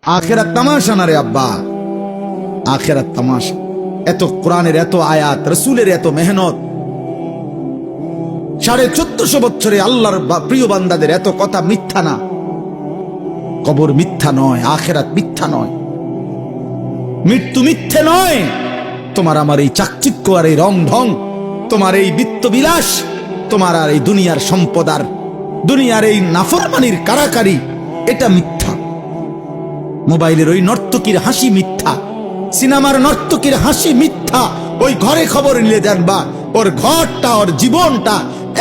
আখেরাত তামাশা না রে আব্বা, আখেরাত তামাশা। এত কোরআনের এত আয়াত, রসুলের এত মেহনত, 1450 বছরে আল্লাহর প্রিয় বান্দাদের এত কথা মিথ্যা না। কবর মিথ্যা নয়, আখেরাত মিথ্যা নয়, মৃত্যু মিথ্যে নয়। তোমার আমার এই চাকচিক্য আর এই রং ঢং, তোমার এই বিত্তবিলাস, তোমার আর এই দুনিয়ার সম্পদ আর দুনিয়ার এই নাফরমানির কারাকারি, এটা মিথ্যা। মোবাইলের ওই নর্তকীর হাসি মিথ্যা, সিনেমার নর্তকীর হাসি মিথ্যা। ওই ঘরে খবর নিয়ে জানবা ওর ঘরটা, ওর জীবনটা,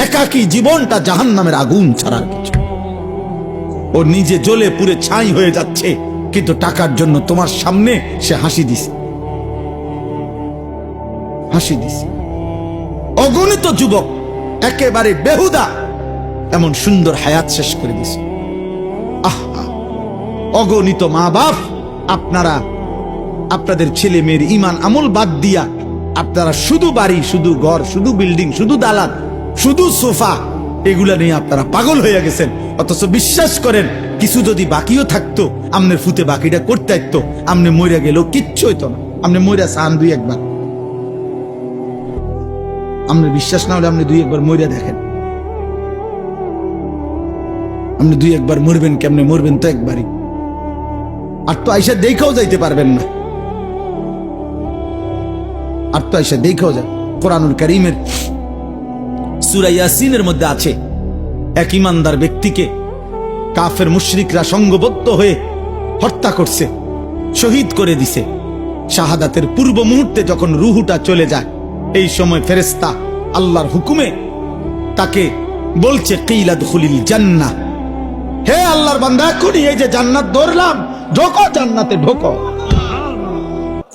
একাকী জীবনটা জাহান্নামের আগুন ছাড়ার কিছু। ও নিজে জ্বলে পুড়ে ছাই হয়ে যাচ্ছে, কিন্তু টাকার জন্য তোমার সামনে সে হাসি দিছে, হাসি দিছে। অগণিত যুবক একেবারে বেহুদা এমন সুন্দর হায়াত শেষ করে দিছে। আহা, অগণিত মা বাপ আপনারা আপনাদের ছেলে মেয়ের ইমান আমল বাদ দিয়া আপনারা শুধু বাড়ি, শুধু ঘর, শুধু বিল্ডিং, শুধু দালান, শুধু সোফা, এগুলা নিয়ে আপনারা পাগল হয়ে গেছেন। অথচ বিশ্বাস করেন কিছু যদি বাকিও থাকতো, আমনের ফুতে বাকিটা করতে আসতো, আমনে মইরা গেলেও কিচ্ছু হইতো না। আমনে মইরা চান দুই একবার, আমনের বিশ্বাস না হলে আপনি দুই একবার মইরা দেখেন। আপনি দুই একবার মরবেন, কেমনে মরবেন তো একবারই, আর তো আইসা দেখাও যাইতে পারবেন না, আর তো আইসা দেখাও যায়। কোরআনুল কারীমের সূরা ইয়াসিনের মধ্যে আছে, এক ইমানদার ব্যক্তিকে কাফের মুশরিকরা সংঘবদ্ধ হয়ে হত্যা করছে, শহীদ করে দিছে। শাহাদাতের পূর্ব মুহূর্তে যখন রুহুটা চলে যায়, এই সময় ফেরেশতা আল্লাহর হুকুমে তাকে বলছে কিলা দুখুলিল জান্নাহ, হে আল্লাহর বান্দা, এখনই এই যে জান্নাত ধরলাম, ঢোকো জান্নাতে, ঢোকো।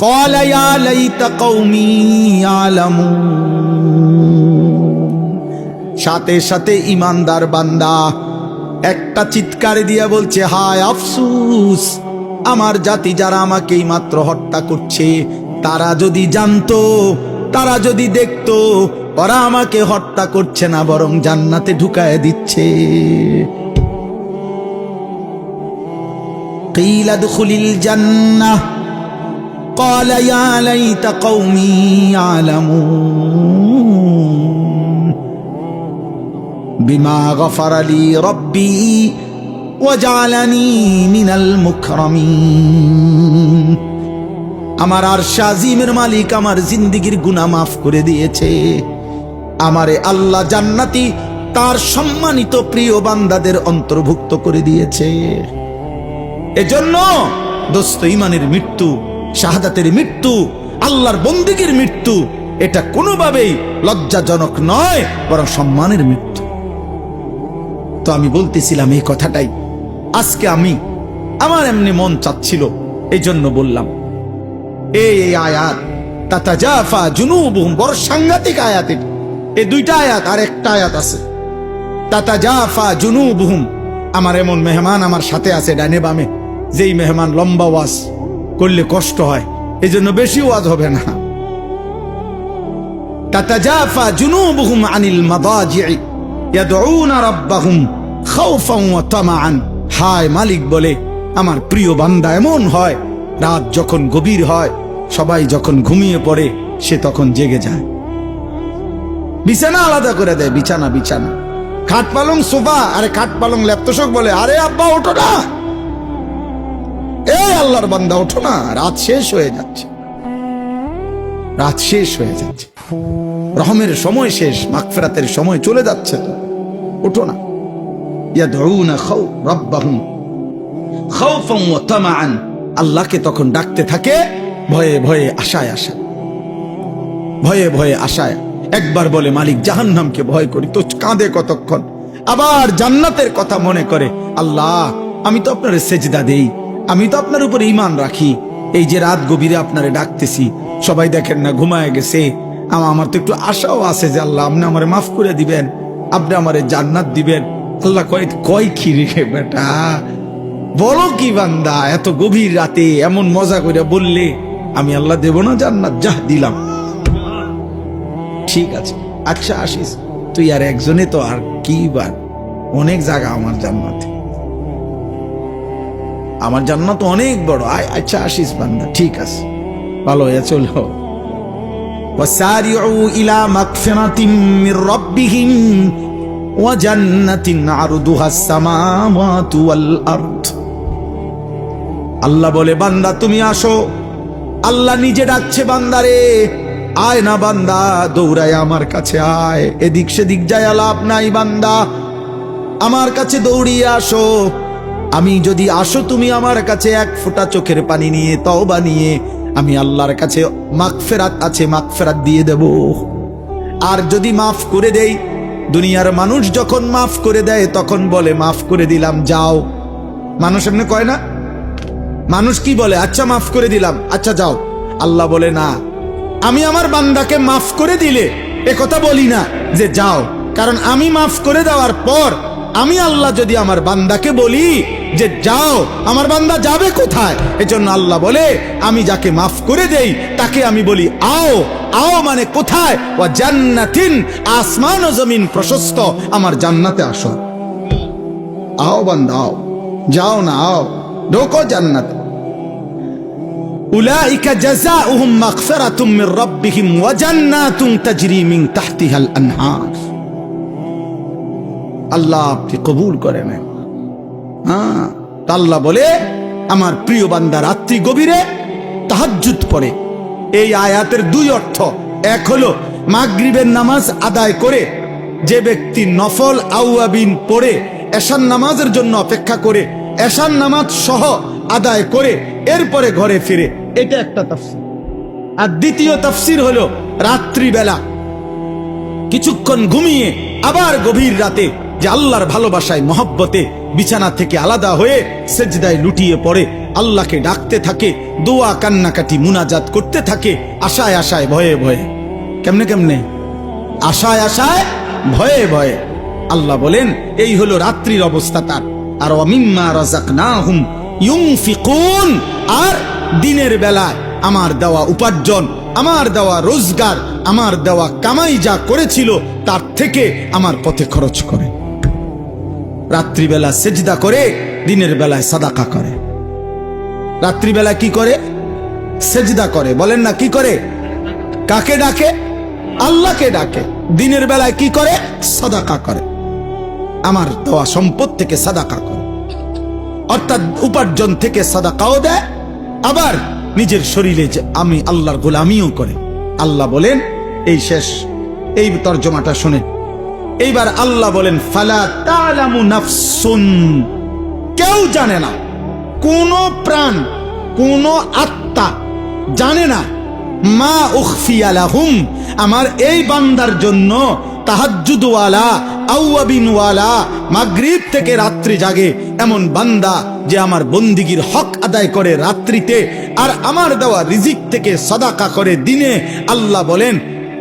ক্বালা ইয়া লাইতা কওমি ইয়ালামুন, সাথে সাথে ইমানদার বান্দা একটা চিৎকার দিয়া বলছে, হায় আফসুস, আমার জাতি যারা আমাকে মাত্র হত্যা করছে, তারা যদি জানতো, তারা যদি দেখতো, ওরা আমাকে হত্যা করছে না, বরং জান্নাতে ঢুকায় দিচ্ছে। কিলা দুখুলিল জান্নাহ ক্বালা ইয়া লাইতা কওমি ইয়ালামুন বিমা গফারা লি রব্বি ওয়া জাআলানি মিনাল মুকরামিন। আমার আরশ আজিমের মালিক আমার জিন্দেগীর গুনাহ মাফ করে দিয়েছে, আমারে আল্লাহ জান্নাতি তার সম্মানিত প্রিয় বান্দাদের অন্তর্ভুক্ত করে দিয়েছে। এজন্য দোস্ত, ইমানের মৃত্যু, শাহাদাতের মৃত্যু, আল্লাহর বন্দেগীর মৃত্যু, এটা কোনোভাবেই লজ্জাজনক নয়, বরং সম্মানের মৃত্যু। তো আমি বলতেছিলাম এই কথাটাই আজকে, আমার এমনি মন চাচ্ছিল, এই জন্য বললাম। এই আয়াত তাতাজাফা জুনুবুহুম, বড় সাংঘাতিক আয়াত। এই দুইটা আয়াত, আর একটা আয়াত আছে তাতাজাফা জুনুবুহুম। আমার এমন মেহমান আমার সাথে আছে ডানে বামে, যেই মেহমান লম্বা ওয়াজ করলে কষ্ট হয়, এই জন্য বেশি ওয়াজ হবে না। তাতাজাফা জুনুবুহুম আনিল মাদাজি'i ইয়াদউনা রাব্বাহুম খাউফান ওয়া তামাআন। হায়, মালিক বলে আমার প্রিয় বান্দা এমন হয়, রাত যখন গভীর হয়, সবাই যখন ঘুমিয়ে পড়ে, সে তখন জেগে যায়, বিছানা আলাদা করে দেয়, বিছানা বিছানা, খাট পালং সোফা, আরে খাট পালং ল্যাপতোষক বলে, আরে আব্বা ওঠো না, এই আল্লাহর বান্দা ওঠো না, রাত শেষ হয়ে যাচ্ছে, রাত শেষ হয়ে যাচ্ছে, রহমের সময় শেষ, মাগফিরাতের সময় চলে যাচ্ছে, তো ওঠো না। ইয়াদউনা রাব্বাহুম খাউফান ওয়া তামাআন, আল্লাহকে তখন ডাকতে থাকে ভয়ে ভয়ে, আশায় আশায়, ভয়ে ভয়ে আশায়। একবার বলে মালিক জাহান্নামকে ভয় করি, তো কাঁদে কতক্ষণ, আবার জান্নাতের কথা মনে করে, আল্লাহ আমি তো আপনার সেজদা দেই, আমি তো আপনার উপর ঈমান রাখি, এই যে রাত গভীরে আপনারে ডাকতেছি, সবাই দেখেন না ঘুমায় গেছে, আমার তো একটু আশাও আছে যে আল্লাহ আপনি আমারে মাফ করে দিবেন, আপনি আমারে জান্নাত দিবেন। আল্লাহ কয় কি রে বেটা, বলো কি বান্দা, এত গভীর রাতে এমন মজা করে বললে আমি আল্লাহ দেব না জান্নাত? যা দিলাম, ঠিক আছে, আচ্ছা আসিস তুই, আর একজনে তো আর কি, বার অনেক জায়গা আমার জান্নাতে। আমার জান্নাত অনেক বড়, আচ্ছা আসিস বান্দা, ঠিক আছে, ভালো হয়ে চলো। ওয়াসারিউ ইলা মাগফিরাতিম মির রাব্বিহিম ওয়া জান্নাতিন আরদুহাস সামাওয়াতু ওয়াল আরদ। আল্লাহ বলে বান্দা তুমি আসো। আল্লাহ নিজে ডাকছে বান্দারে, আয় না বান্দা, দৌড়ায় আমার কাছে আয়, এদিক সেদিক যায় লাভ নাই বান্দা, আমার কাছে দৌড়িয়ে আসো। আমি যদি আসো তুমি আমার কাছে এক ফোঁটা চোখের পানি নিয়ে, তওবা নিয়ে, আমি আল্লাহর কাছে মাগফিরাত আছে, মাগফিরাত দিয়ে দেব। আর যদি মাফ করে দেই, দুনিয়ার মানুষ যখন মাফ করে দেয় তখন বলে মাফ করে দিলাম যাও। মানুষ এমনি কয় না? মানুষ কি বলে? আচ্ছা মাফ করে দিলাম, আচ্ছা যাও। আল্লাহ বলে না, আমি আমার বান্দাকে মাফ করে দিলে এ কথা বলি না যে যাও, কারণ আমি মাফ করে দেওয়ার পর আমি আল্লাহ যদি আমার বান্দাকে বলি যে যাও, আমার বান্দা যাবে কোথায়? এজন্য আল্লাহ বলে আমি যাকে মাফ করে দেই তাকে আমি বলি আও। আও মানে কোথায়? ওয়া জান্নাতিন, আসমান ও জমিন প্রশস্ত আমার জান্নাতে আসো। আও বান্দা আও, যাও না, আও, ঢোকো জান্নাত। উলাইকা জাযাউহুম মাগফিরাতুম মির রাব্বিহিম ওয়া জান্নাতুন তাজরি মিন তাহতিহাল আনহার। আল্লাহ আপনি কবুল করে নেন। হ্যাঁ, আল্লাহ বলে আমার প্রিয় বান্দা রাত্রি গভীরে তাহাজ্জুদ পড়ে। এই আয়াতের দুই অর্থ। এক হলো মাগরিবের নামাজ আদায় করে যে ব্যক্তি নফল আওয়াবিন পড়ে এশার নামাজের জন্য অপেক্ষা করে, এশার নামাজ সহ আদায় করে এরপরে ঘরে ফিরে, এটা একটা তাফসীর। আর দ্বিতীয় তাফসীর হলো রাত্রিবেলা কিছুক্ষণ ঘুমিয়ে আবার গভীর রাতে যে আল্লাহর ভালোবাসায় মহব্বতে বিছানা থেকে আলাদা হয়ে সেজদায় লুটিয়ে পড়ে, আল্লাহকে ডাকতে থাকে, দোয়া কান্নাকাটি মুনাজাত করতে থাকে, আশায় আশায় ভয়ে ভয়ে। কেমনে কেমনে? আশায় আশায় ভয়ে ভয়ে। আল্লাহ বলেন এই হলো রাত্রির অবস্থা তার। আর ওয়ামিম্মা রাযাকনাহুম ইউনফিকুন, আর দিনের বেলায় আমার দেওয়া উপার্জন, আমার দেওয়া রোজগার, আমার দেওয়া কামাই যা করেছিল তার থেকে আমার পথে খরচ করে। রাত্রিবেলা সেজদা করে, দিনের বেলায় সাদাকা করে। রাত্রিবেলা কি করে? সেজদা করে। বলেন না কি করে? কাকে ডাকে? আল্লাহকে ডাকে। দিনের বেলায় কি করে? সাদাকা করে। আমার দেওয়া সম্পদ থেকে সাদাকা করে, অর্থাৎ উপার্জন থেকে সাদাকাও দেয়, আবার নিজের শরীরে যে আমি আল্লাহর গোলামিও করে। আল্লাহ বলেন এই শেষ, এই তর্জমাটা শুনে এইবার আল্লাহ বলেন ফালা তা'লামু নাফসুন, কেউ জানে না, কোন প্রাণ, কোন আত্মা জানে না, মা উখফিয়া লাহুম, আমার এই বান্দার জন্য তাহাজ্জুদওয়ালা, আওয়াবিনওয়ালা, মাগরিব থেকে রাত্রি জাগে এমন বান্দা যে আমার বন্দিগির হক আদায় করে রাত্রিতে, আর আমার দেওয়া রিজিক থেকে সাদাকা করে দিনে। আল্লাহ বলেন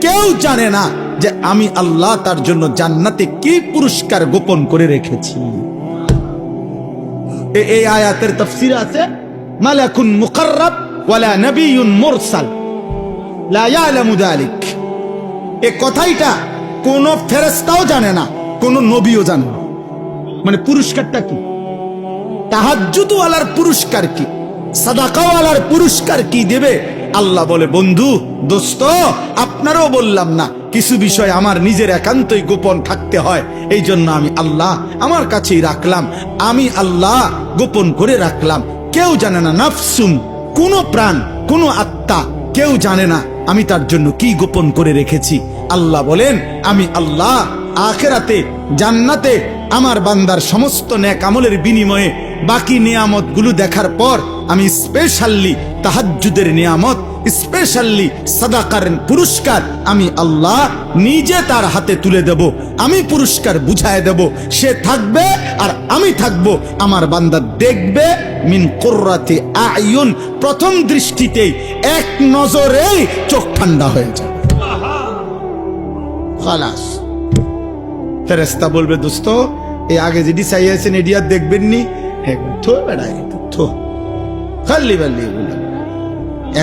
কেউ জানে না যে আমি আল্লাহ তার জন্য জান্নাতে কি পুরস্কার গোপন করে রেখেছি। এই আয়াতের তাফসীর আছে মালাকুন মুকাররাব ওয়ালা নবিয়্যুন মুরসাল লা ইয়ালামু যালিক। এই কথাইটা কোন ফেরেশতাও জানে না, কোন নবীও জানে না। মানে পুরস্কারটা কি? তাহাজ্জুদওয়ালার পুরস্কার কি? সাদাকাওয়ালার পুরস্কার কি দেবে? আল্লাহ বলে বন্ধু, দোস্ত, আপনারও বললাম না, কিছু বিষয় আমার নিজের একান্তই গোপন থাকতে হয়, এই জন্য আমি আল্লাহ আমার কাছেই রাখলাম, আমি আল্লাহ গোপন করে রাখলাম। কেউ জানে না, নাফসুন, কোন প্রাণ, কোন আত্মা, কেউ জানে না আমি তার জন্য কি গোপন করে রেখেছি। আল্লাহ বলেন আমি আল্লাহ আখিরাতে জান্নাতে আমার বান্দার সমস্ত নেক আমলের বিনিময়ে বাকি নিয়ামত গুলো দেখার পর আমি স্পেশালি তাহাজ্জুদের নিয়ামত, স্পেশালি সাদাকার পুরস্কার আমি আল্লাহ নিজে তার হাতে তুলে দেব। আমি পুরস্কার বুঝায় দেব, সে থাকবে আর আমি থাকবো, আমার বান্দা দেখবে মিন কুররাতি আয়ুন, প্রথম দৃষ্টিতেই এক নজরেই চোখ ঠান্ডা হয়ে যাবে। খালাস। ফেরেশতা বলবে দোস্ত এই আগে যেটি চাইয়াছেন এটি আর দেখবেন নি, থো বেড়ায় থো খাল্লি বাল্লি,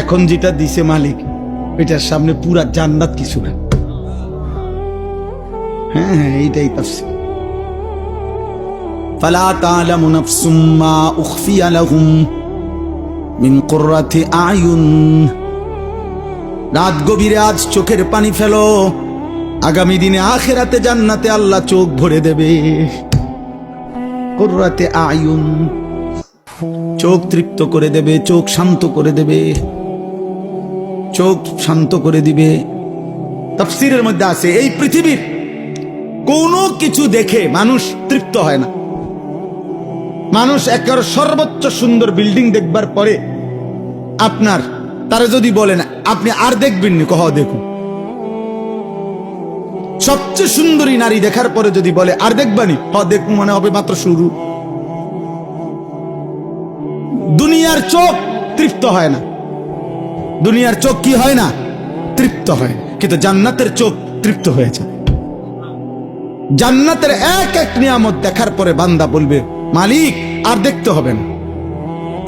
এখন যেটা দিছে মালিক এটার সামনে পুরা জান্নাত কিছু না। হ্যাঁ হ্যাঁ, এইটাই তাফসীর। ফালা তা'লামু নাফসুম মা উখফিয়া লাহুম মিন কুররাতি আয়ুন। রাত গভীরে আজ চোখের পানি ফেলো, আগামী দিনে আখিরাতে জান্নাতে আল্লাহ চোখ ভরে দেবে। কুররাতি আয়ুন, চোখ তৃপ্ত করে দেবে, চোখ শান্ত করে দেবে, চোখ শান্ত করে দিবে। তাফসীরের মধ্যে আছে এই পৃথিবীর কোনো কিছু দেখে মানুষ তৃপ্ত হয় না। মানুষ একেবারে সর্বোচ্চ সুন্দর বিল্ডিং দেখবার পরে আপনার তারা যদি বলেন আপনি আর দেখবেন নি, কহ দেখুন। সবচেয়ে সুন্দরী নারী দেখার পরে যদি বলে আর দেখবানি, দেখুন মনে হবে মাত্র শুরু। দুনিয়ার চোখ তৃপ্ত হয় না, দুনিয়ার চোখ কি হয় না? তৃপ্ত হয়। কিন্তু জান্নাতের চোখ তৃপ্ত হয়েছে। জান্নাতের এক এক নিয়ামত দেখার পরে বান্দা বলবে মালিক আর দেখতে হবে না,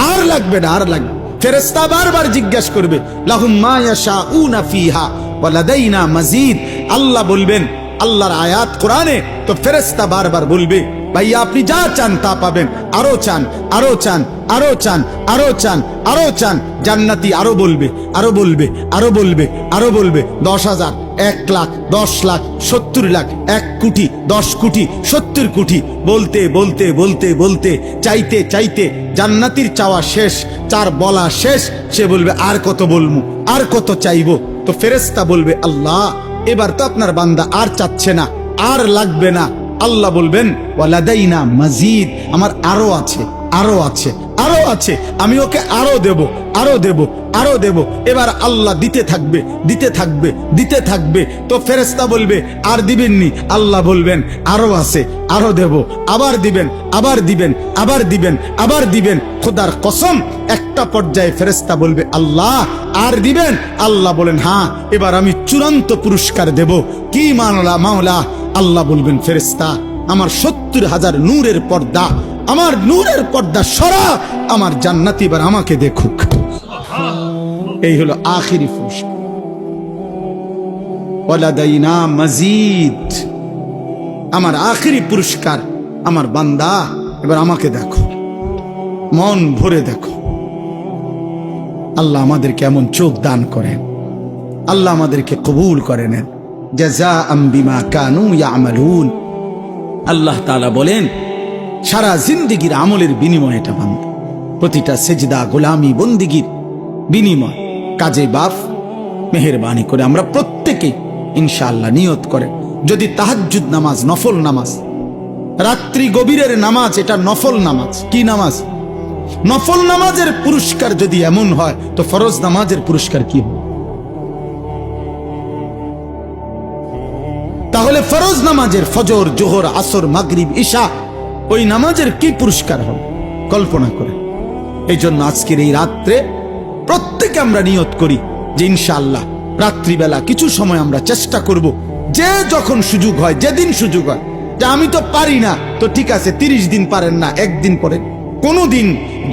আর লাগবে না, আর লাগবে। ফেরেশতা বারবার জিজ্ঞাসা করবে লাহুম মা ইয়াশাউনা ফিহা ওয়া লাদাইনা মাজিদ। আল্লাহ বলবেন, আল্লাহর আয়াত কোরআনে, তো ফেরেশতা বারবার বলবে ভাইয়া আপনি যা চান তা পাবেন, আরো চান, আরো চান, আরো চান, আরো চান, আরো চান। জান্নাতি আরো বলবে, আরো বলবে, আরো বলবে, আরো বলবে। 10,000, 1 লাখ, 10 লাখ, 70 লাখ, 1 কোটি, 10 কোটি, 70 কোটি, বলতে বলতে বলতে বলতে চাইতে চাইতে জান্নাতির চাওয়া শেষ, চার বলা শেষ। সে বলবে আর কত বলবো, আর কত চাইবো। তো ফেরেশতা বলবে আল্লাহ এবার তো আপনার বান্দা আর চাচ্ছে না, আর লাগবে না। আল্লাহ বলবেন ওয়ালাদাইনা মাজিদ, আমার আরো আছে, আরো আছে, আরো আছে, আমি ওকে আরো দেব, আরো দেব, আরো দেব। এবার আল্লাহ দিতে থাকবে, দিতে থাকবে, দিতে থাকবে। তো ফেরেশতা বলবে আর দিবেননি, আল্লাহ বলবেন আরো আছে, আরো দেব, আবার দিবেন, আবার দিবেন, আবার দিবেন, আবার দিবেন। খোদার কসম একটা পর্যায়ে ফেরেশতা বলবে আল্লাহ আর দিবেন? আল্লাহ বলেন হ্যাঁ, এবার আমি চূড়ান্ত পুরস্কার দেব। কি মাওলা? মাওলা আল্লাহ বলবেন ফেরেশতা আমার 70,000 নূরের পর্দা, আমার নূরের পর্দা সরা, আমার জান্নাতি এবার আমাকে দেখুক। এই হলো আখিরি পুরস্কার। ওয়ালাদাইনা মাজিদ, আমার আখিরি পুরস্কার, আমার বান্দা এবার আমাকে দেখো, মন ভরে দেখো। আল্লাহ আমাদেরকে এমন চোখ দান করেন, আল্লাহ আমাদেরকে কবুল করে নেন। জাযাআম বিমা কানু ইয়ামালুন। আল্লাহ তাআলা বলেন সারা জিন্দেগির আমলের বিনিময় এটা বান্দা, প্রতিটা সেজদা গোলামি বন্দিগির বিনিময়। কাজে বাপ মেহেরবানি করে আমরা প্রত্যেকে ইনশাআল্লাহ নিয়ত করে, যদি তাহাজ্জুদ নামাজ, নফল নামাজ, রাত্রি গভীরের নামাজ, এটা নফল নামাজ। কি নামাজ? নফল নামাজের পুরস্কার যদি এমন হয় তো ফরজ নামাজের পুরস্কার কি হবে? তাহলে ফরজ নামাজের ফজর, জোহর, আসর, মাগরিব, ইশা, ওই নামাজের কি পুরস্কার হবে কল্পনা করে। এই জন্য আজকের এই রাত্রে প্রত্যেকে আমরা নিয়ত করি যে ইনশাআল্লাহ রাত্রিবেলা কিছু সময় আমরা চেষ্টা করব, যে যখন সুযোগ হয়, যেদিন সুযোগ হয়, যে আমি তো পারি না, তো ঠিক আছে 30 দিন পারেন না, একদিন পরে, কোনো দিন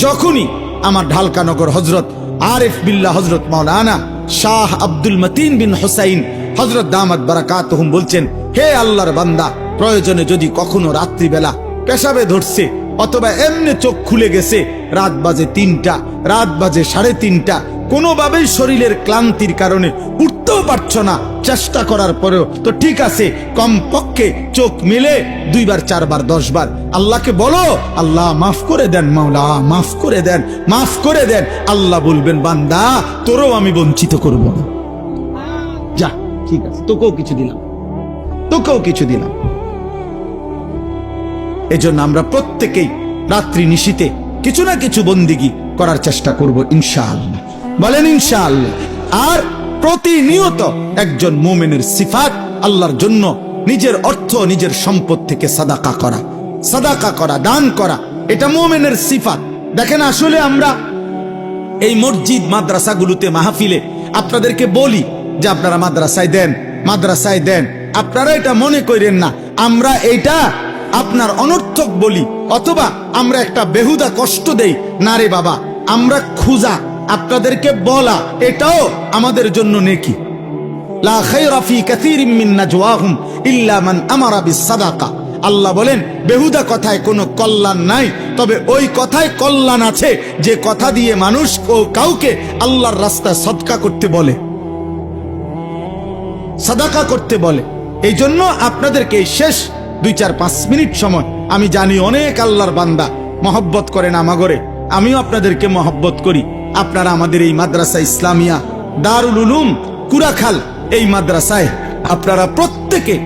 যখনই আমার ঢালকানগর হজরত আরিফ বিল্লাহ হজরত মাওলানা শাহ আব্দুল মতিন বিন হুসাইন হজরত দামাত বারাকাতুহুম বলছেন, হে আল্লাহর বান্দা, প্রয়োজনে যদি কখনো রাত্রিবেলা পেশাবে ধরছে অথবা এমনি চোখ খুলে গেছে, রাত বাজে 3টা, রাত বাজে 3:30, কোনোভাবেই শরীরের ক্লান্তির কারণে উঠতেও পারছ না, চেষ্টা করার পরেও তো ঠিক আছে, কমপক্ষে চোখ মিলে 2 বার 4 বার 10 বার আল্লাহকে বলো, আল্লাহ মাফ করে দেন, মাওলা মাফ করে দেন, মাফ করে দেন। আল্লাহ বলবেন বান্দা তোরও আমি বঞ্চিত করব না, যা ঠিক আছে, তোকেও কিছু দিলাম, তোকেও কিছু দিলাম। এজন্য আমরা প্রত্যেকেই রাত্রি নিশীতে কিছু না কিছু বন্দিগি করার চেষ্টা করব ইনশাআল্লাহ। বলেন ইনশাআল্লাহ। আর প্রতিনিয়ত একজন মুমিনের সিফাত আল্লাহর জন্য নিজের অর্থ, নিজের সম্পদ থেকে সাদাকা করা, সাদাকা করা, দান করা, এটা মুমিনের সিফাত। দেখেন আসলে আমরা এই মসজিদ মাদ্রাসাগুলোতে মাহফিলে আপনাদেরকে বলি যে আপনারা মাদ্রাসায় দেন, মাদ্রাসায় দেন। আপনারা এটা মনে করেন না আমরা এটা আপনার অনর্থক বলি অথবা আমরা একটা বেহুদা কষ্ট দেই, না রে বাবা, আমরা খুঁজা আপনাদেরকে বলা এটাও আমাদের জন্য নেকি। লা খায়রা ফি কাসীরিম মিন নাজওয়াহুম ইল্লা মান আমারা বিস সাদাকা। আল্লাহ বলেন বেহুদা কথায় কোনো কল্যাণ নাই, তবে ওই কথায় কল্যাণ আছে যে কথা দিয়ে মানুষ ও কাউকে আল্লাহর রাস্তায় সদকা করতে বলে, সাদাকা করতে বলে। এই জন্য আপনাদেরকে এই শেষ 2-4-5 মিনিট সময়, আমি জানি অনেক আল্লাহর বান্দা মহব্বত করেন আমাগরে, আমিও আপনাদেরকে মহব্বত করি। আপনারা আমাদের এই মাদ্রাসা ইসলামিয়া দারুল উলুম কুরাখাল এই মাদ্রাসায় আপনারা প্রত্যেকে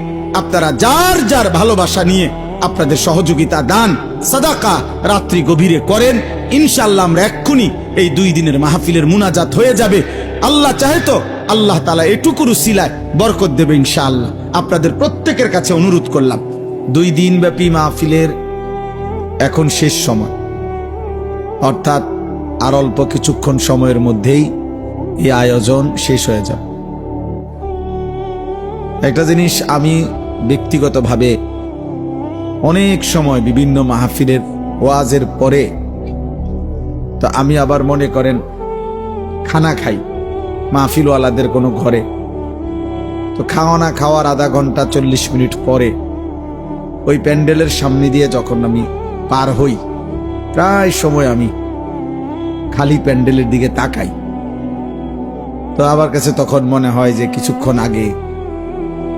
আপনারা যার যার ভালোবাসা নিয়ে আপনাদের সহযোগিতা দান সাদাকা রাত্রি গভীরে করেন। ইনশাআল্লাহ আমরা এক্ষুনি এই 2 দিনের মাহফিলের মুনাজাত হয়ে যাবে। আল্লাহ চাহে তো আল্লাহ তাআলা এটুকুর উসিলায় বরকত দেবে ইনশাআল্লাহ। আপনাদের প্রত্যেকের কাছে অনুরোধ করলাম, 2 দিন ব্যাপী মাহফিলের এখন শেষ সময়, অর্থাৎ আর অল্প কিছুক্ষণ সময়ের মধ্যেই এই আয়োজন শেষ হয়ে যাবে। একটা জিনিস আমি ব্যক্তিগতভাবে অনেক সময় বিভিন্ন মাহফিলের ওয়াজের পরে তো আমি আবার মনে করেন খানা খাই মাহফিলওয়ালাদের কোনো ঘরে, তো খাওয়া খাওয়ার আধা ঘন্টা 40 মিনিট পরে ওই প্যান্ডেলের সামনে দিয়ে যখন আমি পার হই, প্রায় সময় আমি খালি প্যান্ডেলের দিকে তাকাই। তো আমার কাছে তখন মনে হয় যে কিছুক্ষণ আগে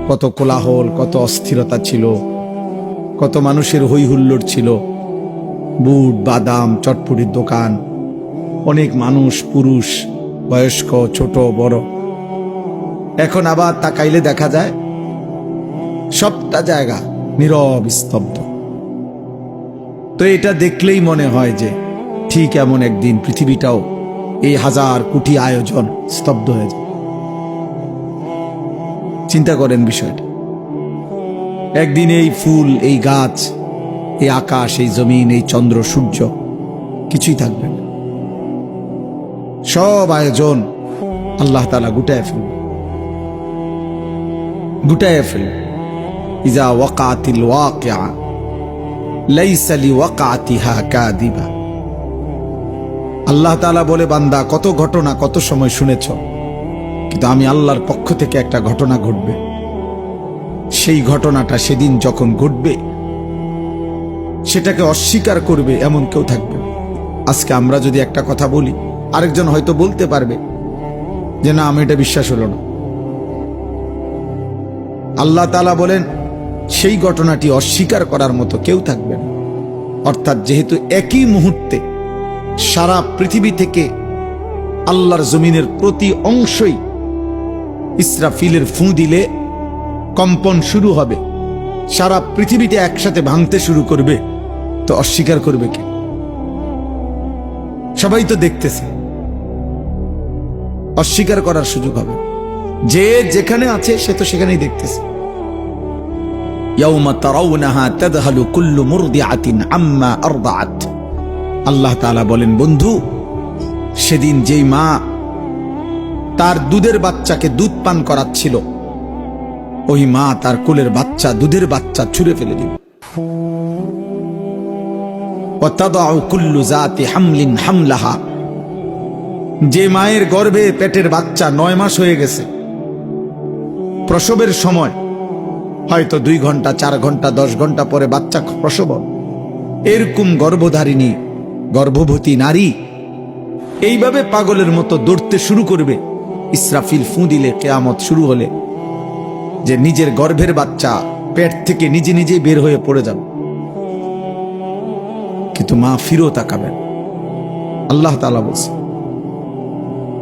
কত কোলাহল, কত অস্থিরতা ছিল, কত মানুষের হই হুল্লোড় ছিল, বুট বাদাম চটপটির দোকান, অনেক মানুষ, পুরুষ বয়স্ক ছোট বড়। এখন আবার তাকাইলে দেখা যায় সবটা জায়গা নীরব স্তব্ধ। তো এটা দেখলেই মনে হয় যে ঠিক এমন একদিন পৃথিবীটাও এই 1000 কোটি আয়োজন স্তব্ধ হয়ে যায়। চিন্তা করেন বিষয়টা, একদিন এই ফুল, এই গাছ, এই আকাশ, এই জমিন, এই চন্দ্র সূর্য কিছুই থাকবে না, সব আয়োজন আল্লাহ তাআলা গুটায় ফেলবে। ইজা ওয়াকাতিল ওয়াকিআ লাইসা লিওয়াকাতিহা কাযিবা। আল্লাহ তাআলা বলে, বান্দা কত ঘটনা কত সময় শুনেছ, কিন্তু আমি আল্লাহর পক্ষ থেকে একটা ঘটনা ঘটবে, সেই ঘটনাটা সেদিন যখন ঘটবে সেটাকে অস্বীকার করবে এমন কেউ থাকবে না। আজকে আমরা যদি একটা কথা বলি, আরেকজন হয়তো বলতে পারবে যে না, আমি এটা বিশ্বাস হলো না। আল্লাহ তাআলা বলেন সেই ঘটনাটি অস্বীকার করার মতো কেউ থাকবে না। অর্থাৎ যেহেতু একই মুহূর্তে সারা পৃথিবী থেকে আল্লাহর জমিনের প্রতি অংশই ইসরাফিলের ফু দিলে কম্পন শুরু হবে, সারা পৃথিবীতে একসাথে ভাঙতে শুরু করবে, তো অস্বীকার করবে কে? সবাই তো দেখতেছে, অস্বীকার করার সুযোগ হবে। যে যেখানে আছে সে তো সেখানেই দেখতেছে। ইয়াউমা তারাউনাহা তাযহালু কুল্লু মুরদিআতিন আম্মা আরদাআত। আল্লাহ তাআলা বলেন, বন্ধু সেদিন যেই মা তার দুধের বাচ্চাকে দুধ পান করাচ্ছিল, ওই মা তার কোলের বাচ্চা, দুধের বাচ্চা ছুঁড়ে ফেলে দিবে। ওয়া তাদাউ কুল্লু যাতি হামলিন হামলাহা। যে মায়ের গর্ভে পেটের বাচ্চা 9 মাস হয়ে গেছে, প্রসবের সময় হয়তো 2 ঘন্টা 4 ঘন্টা 10 ঘন্টা পরে বাচ্চা প্রসব, এরকম গর্ভধারিণী গর্ভবতী নারী এইভাবে পাগলের মতো দৌড়তে শুরু করবে ইসরাফিল ফু দিলে, কিয়ামত শুরু হলে, যে নিজের গর্ভের বাচ্চা পেট থেকে নিজে নিজেই বের হয়ে পড়ে যাবে, কিন্তু মা ফিরো তাকাবেন। আল্লাহ তাআলা বলছে,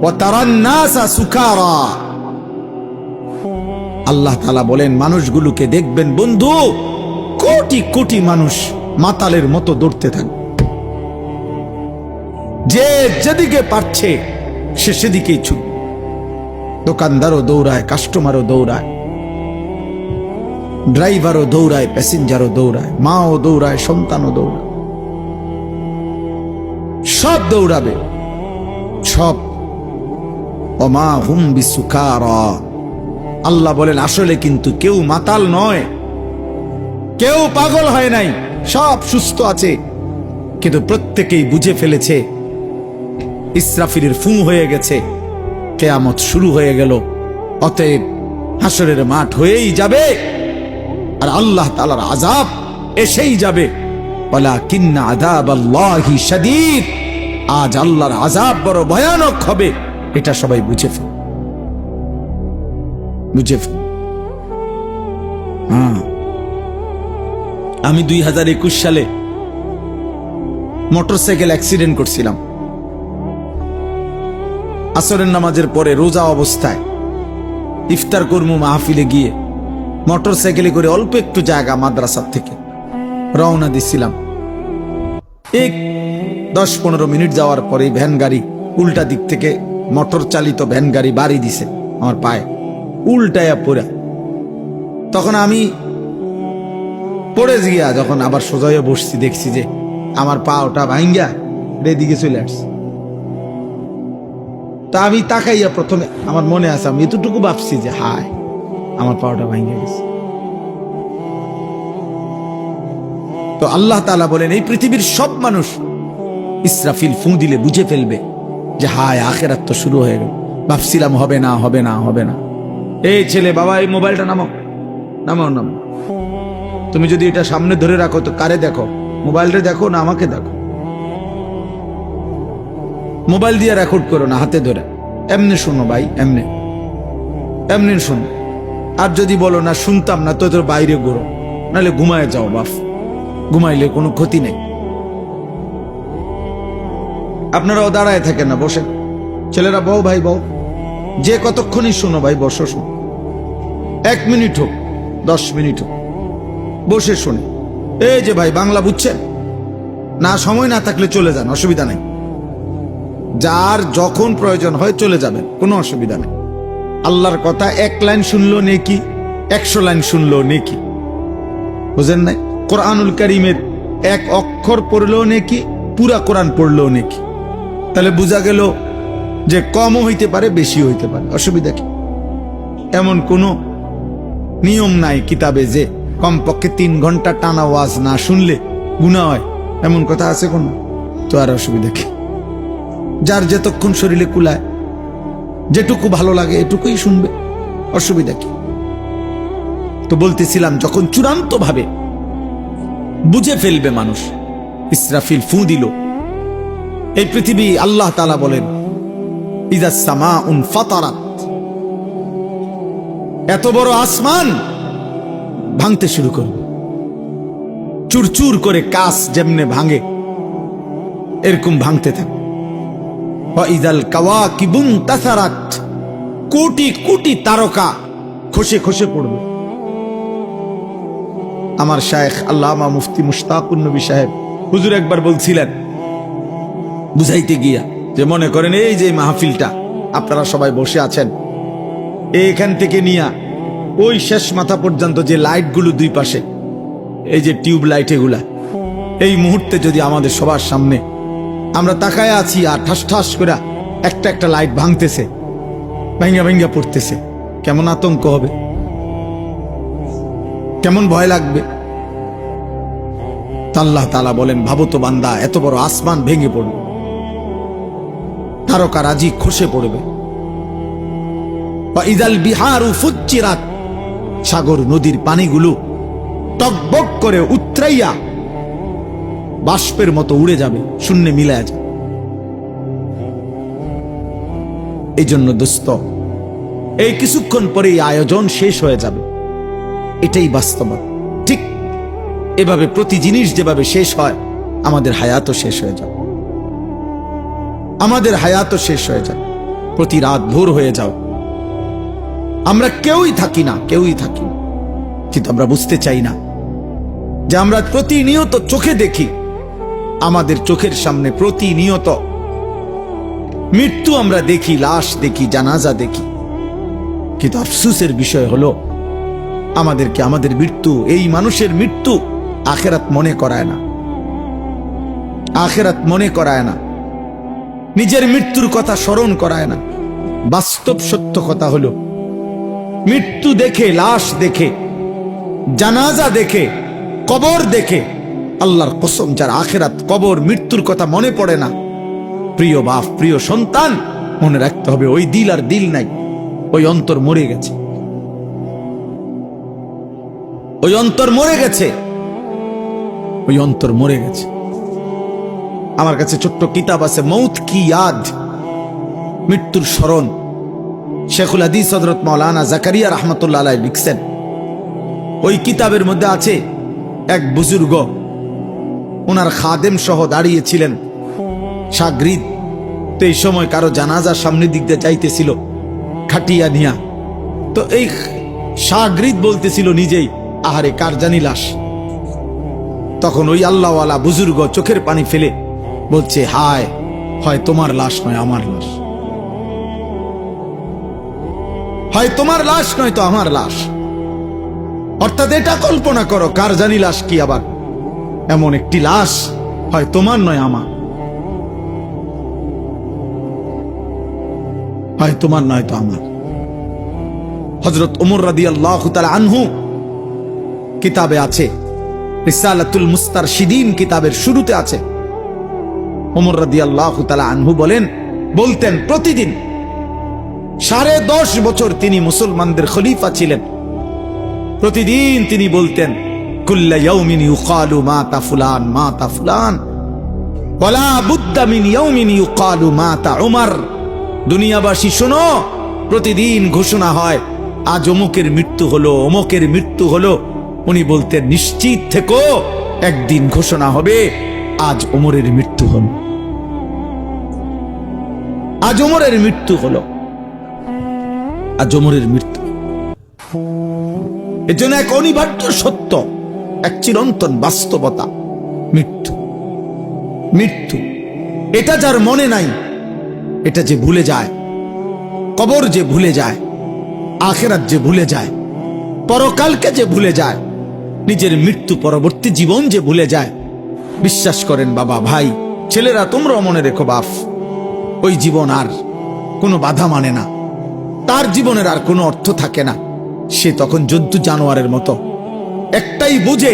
ওয়া তারান নাসা সুকারা। আল্লাহ তাআলা বলেন, মানুষগুলোকে দেখবেন বন্ধু, কোটি কোটি মানুষ মাতালের মতো দৌড়তে থাকবে, যে যেদিকে পারছে সে সেদিকেই ছুটবে। দোকানদারও দৌড়ায়, কাস্টমারও দৌড়ায়, ড্রাইভারও দৌড়ায়, প্যাসেঞ্জারও দৌড়ায়, মাও দৌড়ায়, সন্তানও দৌড়ায়, সব দৌড়াবে, সব। ওমা হুম বিসুকারা। আল্লাহ বলেন, আসলে কিন্তু কেউ মাতাল নয়, কেউ পাগল হয় নাই, সব সুস্থ আছে, কিন্তু প্রত্যেকেই বুঝে ফেলেছে ইসরাফিলের ফু হয়ে গেছে, কিয়ামত শুরু হয়ে গেল। অতএব হাসরের মাঠ হয়েই যাবে, আর আল্লাহ তাআলার আযাব এসেই যাবে। ওয়ালাকিন্না আযাবাল্লাহি শাদীদ, আজ আল্লাহর আযাব বড় ভয়ানক হবে, এটা সবাই বুঝে ফেল। আমি 2021 সালে মোটরসাইকেল অ্যাক্সিডেন্ট করছিলাম। আসরের নামাজের পরে রোজা অবস্থায় ইফতার কর্ম মাহফিলে গিয়ে মোটরসাইকেলে করে অল্প একটু জায়গা মাদ্রাসার থেকে রওনা দিছিলাম। 10-15 মিনিট যাওয়ার পরে ভ্যান গাড়ি উল্টা দিক থেকে মোটর চালিত ভ্যান গাড়ি বাড়ি দিছে আমার পায়ে, উল্টায়া পড়া। তখন আমি পড়ে গিয়া যখন আবার সোজা হয়ে বসছি, দেখছি যে আমার পা ওটা ভাঙ্গা এদিকে চলে আসছে। তা আমি তাকাইয়া প্রথমে আমার মনে আছে, আমি এতটুকু ভাবছি যে হায় আমার পাওটা ভাঙ্গে গেছে। তো আল্লাহ তাআলা বলেন, এই পৃথিবীর সব মানুষ ইসরাফিল ফুঁ দিলে বুঝে ফেলবে যে হায় আখিরাত তো শুরু হয়ে গেল। ভাবছিলাম হবে না হবে না হবে না। এই ছেলে, বাবা এই মোবাইলটা নামাও নামাও নামাও। তুমি যদি এটা সামনে ধরে রাখো তো কারে দেখো? মোবাইলটা দেখো না আমাকে দেখো? মোবাইল দিয়ে রেকর্ড করো না, হাতে ধরে এমনি শোনো ভাই, এমনি এমনি শোনো। আর যদি বলো না শুনতাম না, তো তোর বাইরে ঘুরো, নাহলে ঘুমায় যাও বাপ, ঘুমাইলে কোনো ক্ষতি নেই। আপনারাও দাঁড়ায় থাকেন না, বসেন। ছেলেরা বউ ভাই বউ, যে কতক্ষণই শোনো ভাই, বসো শোনো। 1 মিনিট হোক 10 মিনিট হোক বসে শোনে। এই যে ভাই বাংলা বুঝছেন না? সময় না থাকলে চলে যান, অসুবিধা নেই। যার যখন প্রয়োজন হয় চলে যাবেন, কোনো অসুবিধা নেই। আল্লাহর কথা 1 লাইন শুনলো নেকি, 100 লাইন শুনলো নেকি, বুঝেন নাই? কোরআনুল কারীমের 1 অক্ষর পড়লেও নেকি, পুরা কোরআন পড়লেও নেকি। তাহলে বোঝা গেল যে কমও হইতে পারে, বেশি হইতে পারে, অসুবিধা কি? এমন কোনো নিয়ম নাই কিতাবে যে কমপক্ষে 3 ঘন্টা টানা ওয়াজ না শুনলে গুনাহ হয়, এমন কথা আছে কোনো? তো আর অসুবিধা কি? যার যতক্ষণ শরীরে কুলায়, যেটুকু ভালো লাগে এটুকুই শুনবে, অসুবিধা কি? তো বলতেছিলাম, যখন চূড়ান্ত ভাবে বুঝে ফেলবে মানুষ, ইসরাফিল ফুঁ দিল, এই পৃথিবী, আল্লাহ তাআলা বলেন ইযা সামাউন ফাতারাত, এত বড় আসমান ভাঙতে শুরু করবে। চুরচুর করে কাঁচ যেমনে ভাঙে এরকম ভাঙতে থাকে। ওয়া ইযাল কাওয়াকিবুন তাসারাত, কোটি কোটি তারকা খসে খসে পড়বে। আমার শায়েখ আল্লামা মুফতি মুশতাকুন নবী সাহেব হুজুর একবার বলছিলেন বুঝাইতে গিয়া, যে মনে করেন এই যে মাহফিলটা আপনারা সবাই বসে আছেন, এইখান থেকে নিয়া ওই শেষ মাথা পর্যন্ত যে লাইটগুলো দুই পাশে, এই যে টিউব লাইট, এগুলা এই মুহূর্তে যদি আমাদের সবার সামনে আমরা তাকায় আছি আর ঠাস ঠাস করে একটা একটা লাইট ভাঙতেছে, ভাঙ্গা ভাঙ্গা পড়তেছে, কেমন আতঙ্ক হবে, কেমন ভয় লাগবে? আল্লাহ তাআলা বলেন, ভাবো তো বান্দা, এত বড় আসমান ভেঙে পড়বে, তারকা রাজি খসে পড়বে। ইযাল বিহারু ফুজ্জিরাত, সাগর নদীর পানিগুলো টকবক করে উতরাইয়া বাষ্পের মতো উড়ে যাবে, শূন্যে মিলায়া যাবে। এই জন্য দোস্ত, এই কিছুক্ষণ পরে আয়োজন শেষ হয়ে যাবে, এটাই বাস্তবতা। ঠিক এভাবে প্রতি জিনিস যেভাবে শেষ হয়, আমাদের হায়াতও শেষ হয়ে যাবে, আমাদের হায়াতও শেষ হয়ে যাবে। প্রতি রাত ভোর হয়ে যাও, আমরা কেউই থাকি না, কেউই থাকি না, কিন্তু আমরা বুঝতে চাই না যে আমরা প্রতিনিয়ত চোখে দেখি, আমাদের চোখের সামনে প্রতিনিয়ত মৃত্যু আমরা দেখি, লাশ দেখি, জানাজা দেখি, কিন্তু আফসোসের বিষয় হলো আমাদেরকে আমাদের মৃত্যু, এই মানুষের মৃত্যু আখিরাত মনে করায় না, আখিরাত মনে করায় না, নিজের মৃত্যুর কথা স্মরণ করায় না। বাস্তব সত্য কথা হলো, মৃত্যু দেখে, লাশ দেখে, জানাজা দেখে, কবর দেখে, আল্লাহর কসম, যার আখিরাত, কবর, মৃত্যুর কথা মনে পড়ে না, প্রিয় বাপ, প্রিয় সন্তান, মনে রাখতে হবে ওই দিল আর দিল নাই, ওই অন্তর মরে গেছে, ওই অন্তর মরে গেছে। ওই অন্তর মরে গেছে। আমার কাছে ছোট্ট কিতাব আছে, মৌত কি ইয়াদ, মৃত্যুর স্মরণ। শেখুল হাদিস হযরত মাওলানা জাকারিয়া রাহমাতুল্লাহ আলাইহি লিখছেন। ওই কিতাবের মধ্যে আছে এক বুজুর্গ, ওনার খাদেম সহ দাঁড়িয়েছিলেন শাগরিদ। তো এই সময় কারো জানাজার সামনে দিক দিয়ে যাইতেছিল খাটিয়া নিয়া। তো এই শাগরিদ বলতেছিল নিজেই, আহারে কার জানি লাশ। তখন ওই আল্লাহওয়ালা বুজুর্গ চোখের পানি ফেলে বলছে, হায়, হয় তোমার লাশ নয় আমার লাশ, হয় তোমার লাশ নয় তো আমার লাশ। অর্থাৎ এটা কল্পনা করো, কার জানি লাশ কি আবার এমন একটি লাশ, হয় তোমার নয় আমার, হয় তোমার নয় তো আমার। হযরত ওমর রাদিয়াল্লাহু তাআলা আনহু কিতাবে আছে, রিসালাতুল মুস্তারশিদিন কিতাবের শুরুতে আছে, ওমর রাদিয়াল্লাহু তাআলা আনহু বলতেন প্রতিদিন 10.5 বছর তিনি মুসলমানদের খলিফা ছিলেন। প্রতিদিন তিনি বলতেন, কুল্লা ইয়াউমিন ইউকালু মাতা ফুলান মাতা ফুলান ওয়ালা বুদ্দা মিন ইয়াউমিন ইউকালু মাতা উমর। দুনিয়াবাসী শোনো, প্রতিদিন ঘোষণা হয় আজ অমুকের মৃত্যু হলো, অমুকের মৃত্যু হলো। উনি বলতেন, নিশ্চিত থেকো, একদিন ঘোষণা হবে আজ ওমরের মৃত্যু হলো, আজ ওমরের মৃত্যু হলো, আজ ওমরের মৃত্যু। এর জন্য এক অনিবার্য সত্য, এক চিরন্তন বাস্তবতা, মৃত্যু। মৃত্যু এটা যার মনে নাই, এটা যে ভুলে যায়, কবর যে ভুলে যায়, আখিরাত যে ভুলে যায়, পরকালকে যে ভুলে যায়, নিজের মৃত্যু পরবর্তী জীবন যে ভুলে যায়, বিশ্বাস করেন বাবা, ভাই, ছেলেরা, তোমরাও মনে রেখো বাপ, ওই জীবন আর কোনো বাধা মানে না, তার জীবনের আর কোনো অর্থ থাকে না। সে তখন জন্তু জানোয়ারের মতো, একটাই বুঝে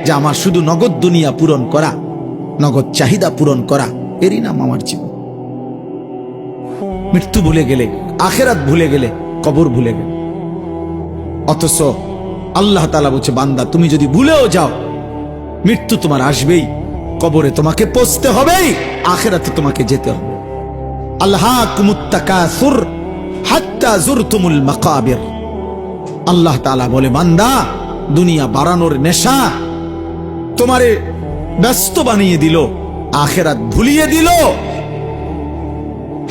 যে আমার শুধু নগদ দুনিয়া পূরণ করা, নগদ চাহিদা পূরণ করা, এরই নাম আমার জীবন। মৃত্যু ভুলে গেলে, আখিরাত ভুলে গেলে, কবর ভুলে গেলে। অথচ আল্লাহ তাআলা বলছে, বান্দা তুমি যদি ভুলেও যাও, মৃত্যু তোমার আসবেই, কবরে তোমাকে পৌঁছতে হবেই, আখিরাতে তোমাকে যেতে হবে। আলহাকুমুত তাকাসুর হাত্তা যুরতুমুল মাকাবির। আল্লাহ তাআলা বলে, বান্দা, দুনিয়া বাড়ানোর নেশা তোমারে ব্যস্ত বানিয়ে দিল, আখিরাত ভুলিয়ে দিল।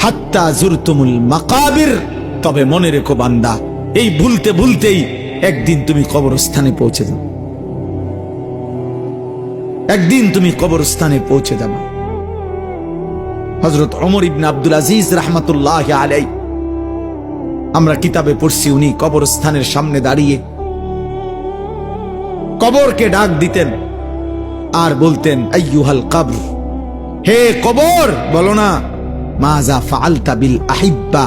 হাত্তা যুরতুমুল মাকাবির। তবে মনে রেখো বান্দা, এই ভুলতে ভুলতেই একদিন তুমি কবরস্থানে পৌঁছে যাবে, একদিন তুমি কবরস্থানে পৌঁছে যাবে। হযরত ওমর ইবনে আব্দুল আজিজ রাহমাতুল্লাহি আলাইহি, আমরা কিতাবে পড়ছি, উনি কবরস্থানের সামনে দাঁড়িয়ে কবরকে ডাক দিতেন আর বলতেন, আইয়ুহাল কবর, হে কবর, বলো না, মাযা ফাআলতা বিল আহিব্বা,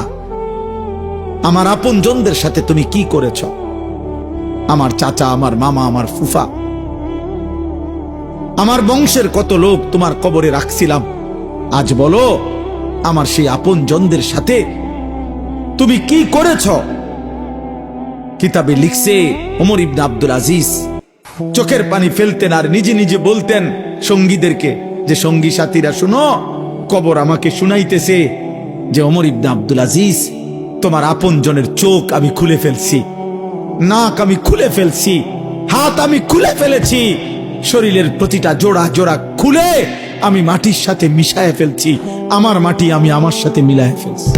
আমার আপনজনদের সাথে তুমি কি করেছ? আমার চাচা, আমার মামা, আমার ফুফা, আমার বংশের কত লোক তোমার কবরে রাখছিলাম, আজ বলো আমার সেই আপনজনদের সাথে তুমি কি করেছ? কিতাবে লিখছে, ওমর ইবনে আব্দুল আজিজ চোখের পানি ফেলতেন আর নিজে নিজে বলতেন সঙ্গীদেরকে, যে সঙ্গী সাথীরা শুনো, কবর আমাকে শুনাইতেছে যে ওমর ইবনে আব্দুল আজিজ, তোমার আপনজনের চোখ আমি খুলে ফেলছি, নাক আমি খুলে ফেলছি, হাত আমি খুলে ফেলেছি, শরীরের প্রতিটা জোড়া জোড়া খুলে আমি মাটির সাথে মিশায় ফেলছি, আমার মাটি আমি আমার সাথে মিলায় ফেলছি।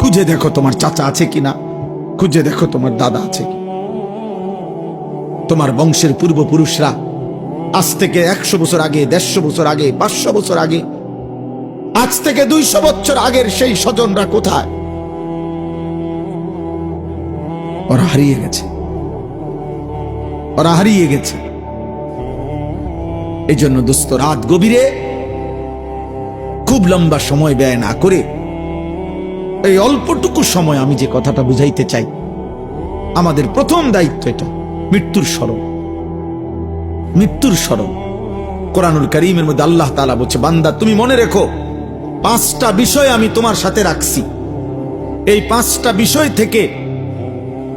খুঁজে দেখো তোমার চাচা আছে কিনা, খুঁজে দেখো তোমার দাদা আছে কি, তোমার বংশের পূর্বপুরুষরা আজ থেকে 100 বছর আগে, 150 বছর আগে, 500 বছর আগে, আজ থেকে 200 বছর আগের সেই স্বজনরা কোথায়? ওরা হারিয়ে গেছে, ওরা হারিয়ে গেছে। এই জন্য দোস্ত, রাত গভীরে খুব লম্বা সময় ব্যয় না করে এই অল্পটুকু সময় আমি যে কথাটা বুঝাইতে চাই, আমাদের প্রথম দায়িত্ব এটা, মৃত্যুর স্মরণ, মৃত্যুর স্মরণ। কোরআনুল কারীমের মধ্যে আল্লাহ তাআলা বলছে, বান্দা তুমি মনে রেখো, 5টা বিষয় আমি তোমার সাথে রাখছি, এই 5টা বিষয় থেকে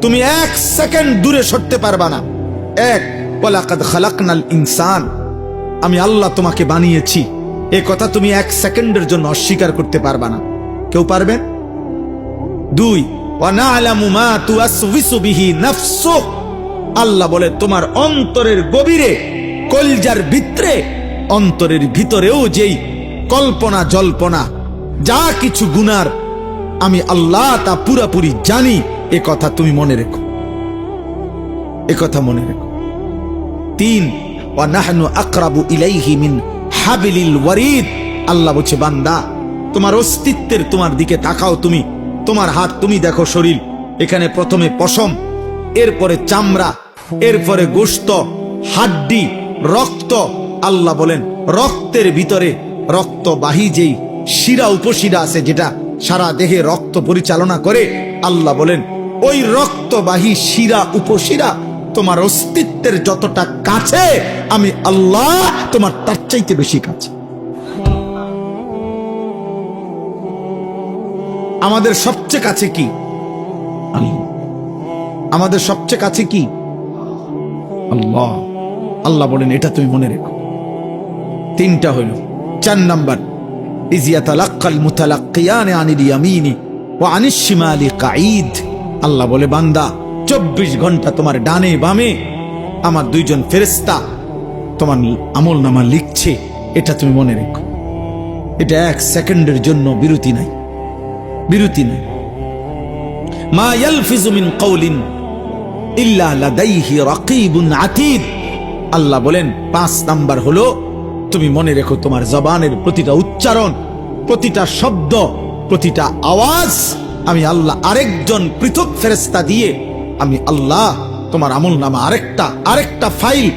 তুমি এক সেকেন্ড দূরে সরতে পারবা না। এক, ওয়ালাকাদ খালাকনাল ইনসান, আমি আল্লাহ তোমাকে বানিয়েছি, এ কথা তুমি এক সেকেন্ডের জন্য অস্বীকার করতে পারবা না। কেউ পারবে? দুই, ওয়া না'লামু মা তুওয়াসওয়িসু বিহি নাফসুক, আল্লাহ বলে তোমার অন্তরের গভীরে, কলজার ভিতরে, অন্তরের ভিতরেও যেই কল্পনা জল্পনা যা কিছু গুনার, আমি আল্লাহ তা পুরাপুরি জানি। এ কথা তুমি মনে রেখো, এ কথা মনে রেখো। তিন, ওয়া নাহনু আকরাবু ইলাইহি মিন হাবিলিল ওয়ারিদ, আল্লাহ বলছে বান্দা তোমার অস্তিত্বের তোমার দিকে তাকাও, তুমি তোমার হাত, তুমি দেখো শরীর, এখানে প্রথমে পশম, এরপরে চামড়া, এরপরে গোশত, হাড্ডি, রক্ত। আল্লাহ বলেন রক্তের ভিতরে রক্তবাহী যেই শিরা উপশিরা আছে, যেটা সারা দেহে রক্ত পরিচালনা করে, আল্লাহ বলেন ওই রক্তবাহী শিরা উপশিরা তোমার অস্তিত্বের যতটা কাছে, আমি আল্লাহ তোমার তার চাইতে বেশি কাছে। আমাদের সবচেয়ে কাছে কি? আল্লাহ। আমাদের সবচেয়ে কাছে কি? আল্লাহ। আল্লাহ বলেন এটা তুমি মনে রেখো। তিনটা হইল। 4 নাম্বার, ইয ইয়াতালাক্কাল মুতালাক্কিয়ান আনিল ইয়ামিনি ওয়া আনিশ শিমালি কাঈদ, আল্লাহ বলে বান্দা 24 ঘন্টা তোমার ডানে বামে আমার দুইজন ফেরেশতা তোমার আমলনামা লিখছে, এটা তুমি মনে রেখো। এটা এক সেকেন্ডের জন্য বিরতি নাই, বিরতি নাই। মা ইয়ালফিজু মিন কাওলিন ইল্লা লাদাইহি রাকিবুন আতীদ, আল্লাহ বলেন 5 নাম্বার হলো তুমি মনে রেখো তোমার জবানের প্রতিটা উচ্চারণ, প্রতিটা শব্দ, প্রতিটা আওয়াজ আমি আল্লাহ আরেকজন পৃথক ফেরেশতা দিয়ে আমি আল্লাহ তোমার আমলনামা আরেকটা ফাইল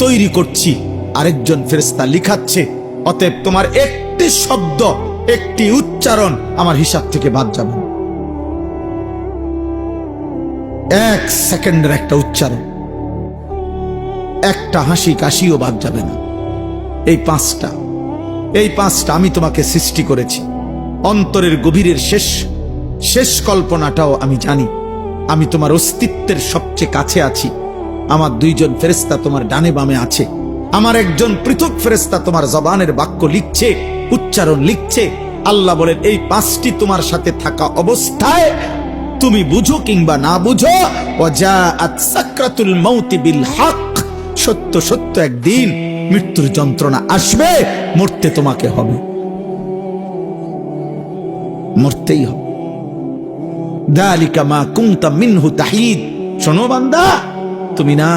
তৈরি করছি, আরেকজন ফেরেশতা লিখাচ্ছে। অতএব তোমার একটি শব্দ, একটি উচ্চারণ আমার হিসাব থেকে বাদ যাবে না। 1 সেকেন্ডের একটা উচ্চারণ, একটা হাসি কাশিও বাদ যাবে না। এই 5টা আমি তোমাকে সৃষ্টি করেছি। অন্তরের গভীরের শেষ কল্পনাটাও আমি জানি। আমি তোমার অস্তিত্বের সবচেয়ে কাছে আছি। আমার দুইজন ফেরেশতা তোমার ডানে বামে আছে। আমার একজন পৃথক ফেরেশতা তোমার জবানের বাক্য লিখছে, উচ্চারণ লিখছে। আল্লাহ বলেন এই 5টি তোমার সাথে থাকা অবস্থায় তুমি বুঝো কিংবা না বুঝো, ওয়াজাআত সাকরাতুল মাউতি বিল হক, সত্য সত্য একদিন মৃত্যুর যন্ত্রণা আসবে, মরতে তোমাকে হবে, মরতেই হবে। যালিকা মা কুনতা মিনহু তাহিদ, শোনো বান্দা, তুমি না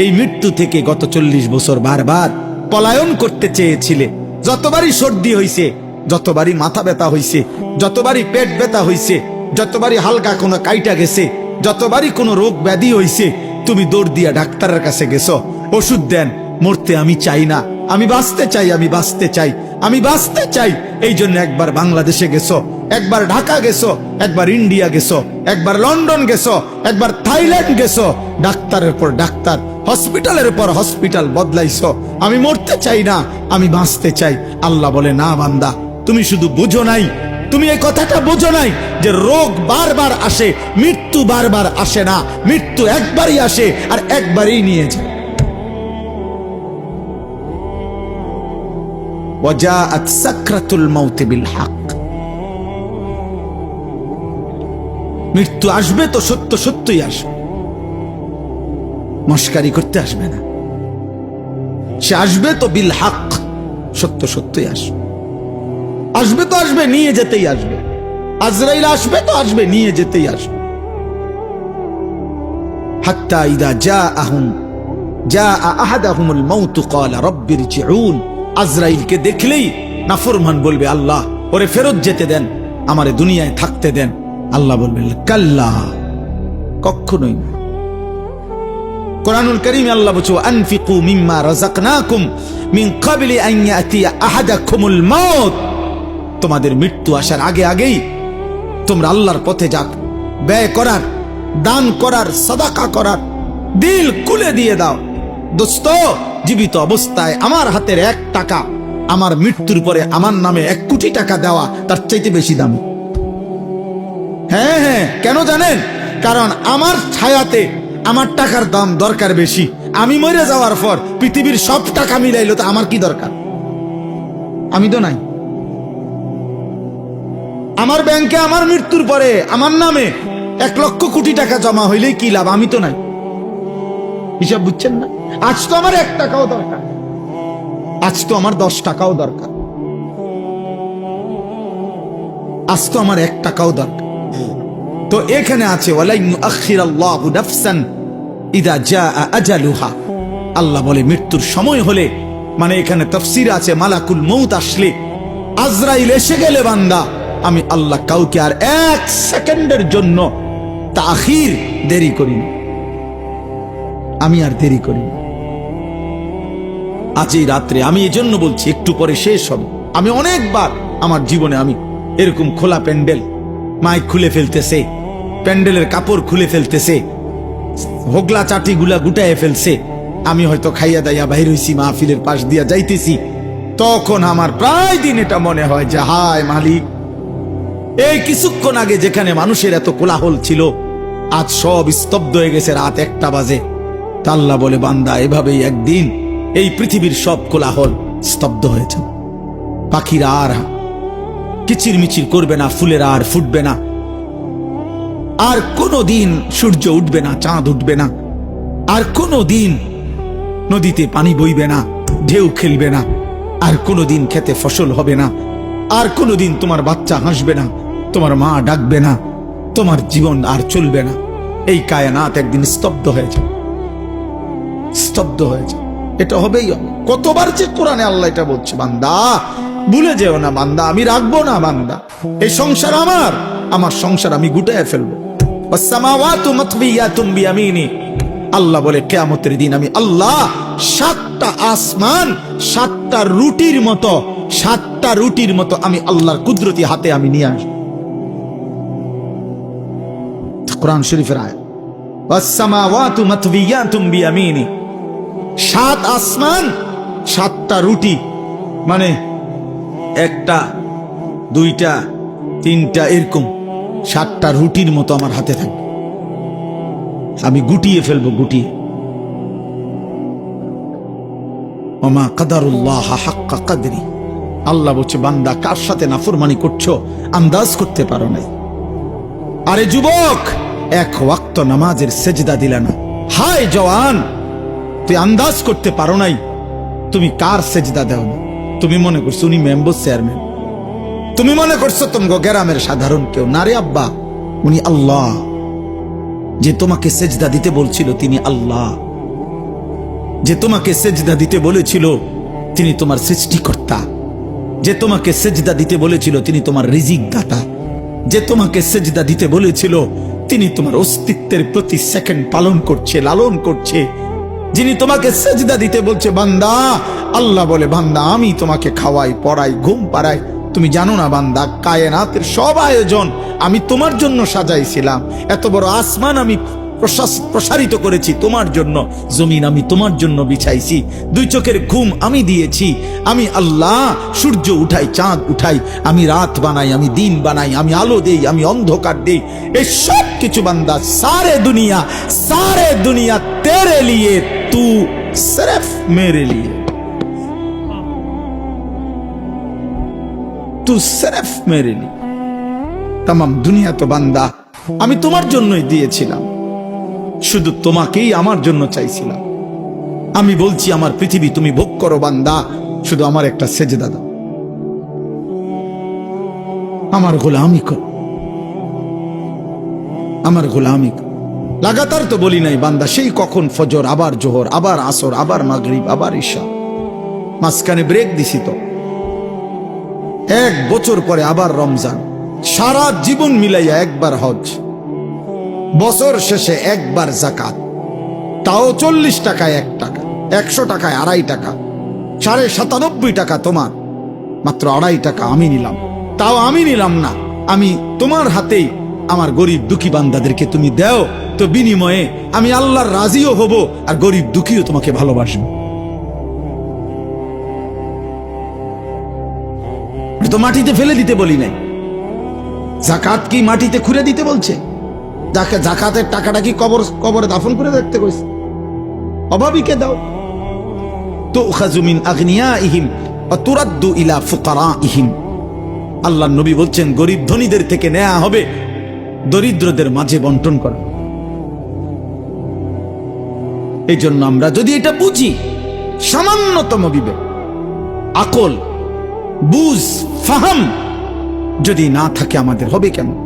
এই মৃত্যু থেকে গত 40 বছর বারবার পলায়ন করতে চেয়েছিলে। যতবারই সর্দি হইছে, যতবারই মাথা ব্যথা হইছে, যতবারই পেট ব্যথা হইছে, যতবারই হালকা কোনো কাইটা গেছে, যতবারই কোনো রোগ ব্যাধি হইছে, তুমি দৌড় দিয়া ডাক্তারের কাছে গেছো, ওষুধ দেন। মরতে আমি চাই না, আমি বাঁচতে চাই, আমি বাঁচতে চাই, আমি বাঁচতে চাই। এই জন্য একবার বাংলাদেশে গেছো, একবার ঢাকা গেছো, একবার ইন্ডিয়া গেছো, একবার লন্ডন গেছো, একবার থাইল্যান্ড গেছো, ডাক্তারের পর ডাক্তার, হসপিটালের পর হসপিটাল বদলাইছো। আমি মরতে চাই না, আমি বাঁচতে চাই। আল্লাহ বলে না বান্দা, তুমি শুধু বুঝো নাই, তুমি এই কথাটা বুঝো নাই যে রোগ বারবার আসে, মৃত্যু বারবার আসে না। মৃত্যু একবারই আসে আর একবারই নিয়ে যায়। ওয়াজাআত সাকরাতুল মাউতি বিল হক, মৃত্যু আসবে তো সত্য সত্যই আসবে, মস্কারি করতে আসবে না। সে আসবে তো বিল হক, সত্য সত্যই আসবে। আসবে তো আসবে, নিয়ে যেতেই আসবে। আজরাইল আসবে তো আসবে, নিয়ে যেতেই আসবে। হাত্তা ইদা জাআ আহাদাহুমুল মাউত ক্বালা রাব্বি ইরজিউন, আজরাইলকে দেখলেই নাফরমান বলবে আল্লাহ ওরে ফেরত যেতে দেন, আমারে দুনিয়ায় থাকতে দেন। আল্লাহ বলবেন কাল্লা, কখনোই না। কোরআনুল কারীমে আল্লাহ বলছে আনফিকু মিম্মা রাযাকনাকুম মিন ক্বাবলি আন ইয়াতিয়া আহাদাকুমুল মাউত, তোমাদের মৃত্যু আসার আগে আগেই তোমরা আল্লাহর পথে যাও, ব্যয় করার, দান করার, সাদাকা করার, দিল খুলে দিয়ে দাও। দোস্ত, জীবিত অবস্থায় আমার হাতের 1 টাকা আমার মৃত্যুর পরে আমার নামে 1 কোটি টাকা দেওয়া তার চাইতে বেশি দাম। হ্যাঁ, কেন জানেন? কারণ আমার ছায়াতে আমার টাকার দাম দরকার বেশি। আমি মরে যাওয়ার পর পৃথিবীর সব টাকা মিলাইলো তো আমার কি দরকার? আমি তো নাই। আমার ব্যাংকে আমার মৃত্যুর পরে আমার নামে 1,00,000 কোটি টাকা জমা হইলেই কি লাভ? আমি তো নাই। হিসাব বুঝছেন না? আজ তো আমার 1 টাকাও দরকার, আজ তো আমার 10 টাকাও দরকার, আজ তো আমার 1 টাকাও দরকার। তো এখানে আছে ওয়ালাইন ইউআখিরাল্লাহু নাফসান ইযা জাআ আজালুহা। আল্লাহ বলে মৃত্যুর সময় হলে, মানে এখানে তাফসীর আছে মালাকুল মউত আসলে, আজরাইল এসে গেলে বান্দা, আমি আল্লাহ কাউকে আর 1 সেকেন্ডের জন্য তাখির দেরি করি না, আমি আর দেরি করি না। আজ এই রাত্রে আমি এই জন্য বলছি একটু পরে শেষ হবে। আমি অনেকবার আমার জীবনে আমি এরকম খোলা প্যান্ডেল, মাইক খুলে ফেলতেছে, প্যান্ডেলের কাপড় খুলে ফেলতেছে, হোগলা চাটি গুলা গুটায় ফেলছে, আমি হয়তো খাইয়া দাইয়া বাইর হইছি, মাহফিলের পাশ দিয়া যাইতেছি, তখন আমার প্রায় দিন এটা মনে হয় যে হায় মালিক, এই কিছুক্ষণ আগে যেখানে মানুষের এত কোলাহল ছিল, আজ সব স্তব্ধ হয়ে গেছে, রাত 1টা বাজে। তা আল্লাহ বলে বান্দা এভাবেই একদিন এই পৃথিবীর সব কোলাহল স্তব্ধ হয়ে যাবে। পাখিরা আর কিচির মিচির করবে না, ফুলেরা আর ফুটবে না, আর কোনো দিন সূর্য উঠবে না, চাঁদ উঠবে না, আর কোনো দিন নদীতে পানি বইবে না, ঢেউ খেলবে না, আর কোনো দিন খেতে ফসল হবে না, আর কোনো দিন তোমার বাচ্চা হাসবে না, তোমার মা ডাকবে না, তোমার জীবন আর চলবে না। এই কায়নাত একদিন স্তব্ধ হয়ে যাবে, স্তব্ধ হয়ে যাবে। এটা হবেই হবে। কতবার যে কোরআনে আল্লাহ এটা বলছে, বান্দা ভুলে যেও না, বান্দা আমি রাখবো না, বান্দা এই সংসার আমার, আমার সংসার আমি গুটায় ফেলবো। ওয়াসসামাওয়াতু মাতবিয়াতুম বিয়ামিনি। আল্লাহ বলে কিয়ামতের দিন আমি আল্লাহ 7টা আসমান 7টা রুটির মতো, 7টা রুটির মতো আমি আল্লাহর কুদরতি হাতে আমি নিয়ে আসবো। কোরআন শরীফের আয়াত, ওয়াসসামাওয়াতু মাতবিয়াতুম বিয়ামিনি। 7 আসমান 7টা রুটি, মানে 1টা 2টা 3টা এরকম 7টা রুটির মতো আমার হাতে থাকবে, আমি গুটিয়ে ফেলবো, গুটিয়ে। ওমা কাদারুল্লাহ হাক্কা কাদরি। আল্লাহ বলছে বান্দা কার সাথে নাফরমানি করছো আন্দাজ করতে পারো নাই। আরে যুবক, 1 ওয়াক্ত নামাজের সেজদা দিলা না। হায় জওয়ান, তুই আন্দাজ করতে পারো নাই তুমি কার সেজদা দাও না। তুমি মনে করছো উনি মেম্বার চেয়ারম্যান, তুমি মনে করছো তোমাকে গ্রামের সাধারণ কেউ না। রে আব্বা, উনি আল্লাহ। যে তোমাকে সেজদা দিতে বলছিল তিনি আল্লাহ, যে তোমাকে সেজদা দিতে বলেছিল তিনি তোমার সৃষ্টিকর্তা, যে তোমাকে সেজদা দিতে বলেছিল তিনি তোমার রিজিক দাতা, যে তোমাকে সেজদা দিতে বলেছিল তিনি তোমার অস্তিত্বের প্রতি সেকেন্ড পালন করছে, লালন করছে, যিনি তোমাকে সেজদা দিতে বলছে বান্দা। আল্লাহ বলে বান্দা আমি তোমাকে খাওয়াই, পড়াই, ঘুম পাড়াই। তুমি জানো না বান্দা, কায়নাতের সব আয়োজন আমি তোমার জন্য সাজাইছিলাম। এত বড় আসমান আমি প্রসারিত করেছি তোমার জন্য, জমিন আমি তোমার জন্য বিছাইছি, 2 চোখের ঘুম আমি দিয়েছি। আমি আল্লাহ সূর্য উঠাই, চাঁদ উঠাই, আমি রাত বানাই, আমি দিন বানাই, আমি আলো দেই, আমি অন্ধকার দেই। এই সব কিছু বান্দা সারে দুনিয়া তেরে লিয়ে, তু সির্ফ মেরে লিয়ে, তু সির্ফ মেরে লিয়ে। তামাম দুনিয়া তো বান্দা আমি তোমার জন্যই দিয়েছিলাম, শুধু তোমাকেই আমার জন্য চাইছিলাম। আমি বলছি আমার পৃথিবী তুমি ভোগ করো বান্দা, শুধু আমার একটা সেজদা দাও, আমার গোলামি করো, আমার গোলামি করো। লাগাতার তো বলি নাই বান্দা, সেই কখন ফজর, আবার জোহর, আবার আসর, আবার মাগরিব, আবার ঈশা, মাঝখানে ব্রেক দিছি তো। 1 বছর পরে আবার রমজান, সারা জীবন মিলাইয়া একবার হজ, বছর শেষে একবার যাকাত, তাও 40 টাকায় 1 টাকা, 100 টাকায় 2.5 টাকা, 97.5 টাকা তোমার, মাত্র 2.5 টাকা আমি নিলাম। তাও আমি নিলাম না, আমি তোমার হাতেই আমার গরিব দুঃখী বান্দাদেরকে তুমি দাও, তো বিনিময়ে আমি আল্লাহর রাজিও হব, আর গরিব দুঃখীও তোমাকে ভালোবাসবো। তো মাটিতে ফেলে দিতে বলি নাই, যাকাত কি মাটিতে খুঁড়ে দিতে বলছে? যাকে জাকাতের টাকাটা কি কবরে দাফন করে দেখতে কইছে? অভাবীকে দাও। তুখাযু মিন আগনিয়াইহিম ওয়া তুরাদ্দু ইলা ফুকারাইহিম। আল্লাহর নবী বলছেন গরিব ধনীদের থেকে নেওয়া হবে, দরিদ্রদের মাঝে বন্টন করা। এই জন্য আমরা যদি এটা বুঝি, সামান্যতম বিবেক, আকল, বুঝ, ফাহাম যদি না থাকে আমাদের, হবে কেমন?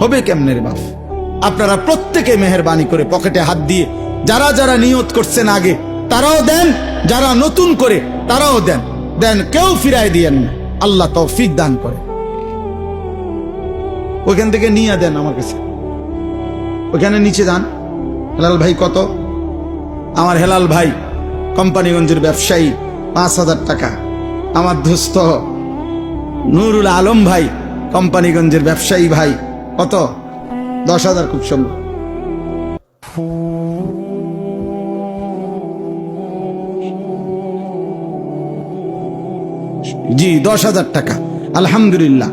হবে কেমনে রে বাপ? আপনারা প্রত্যেকে মেহেরবানি করে পকেটে হাত দিয়ে যারা যারা নিয়ত করছেন আগে তারাও দেন, যারা নতুন করে তারাও দেন। দেন, কেউ ফিরায় দিয়েন না। আল্লাহ তৌফিক দান করে। ওইখান থেকে নিয়ে দেন আমার কাছে, ওইখানে নিচে যান। হেলাল ভাই কত? আমার হেলাল ভাই কোম্পানিগঞ্জের ব্যবসায়ী, 5,000 টাকা। আমার দোস্ত নুরুল আলম ভাই কোম্পানিগঞ্জের ব্যবসায়ী ভাই, কত? 10,000 খুব সম্ভব। জি, 10,000 টাকা। আলহামদুলিল্লাহ,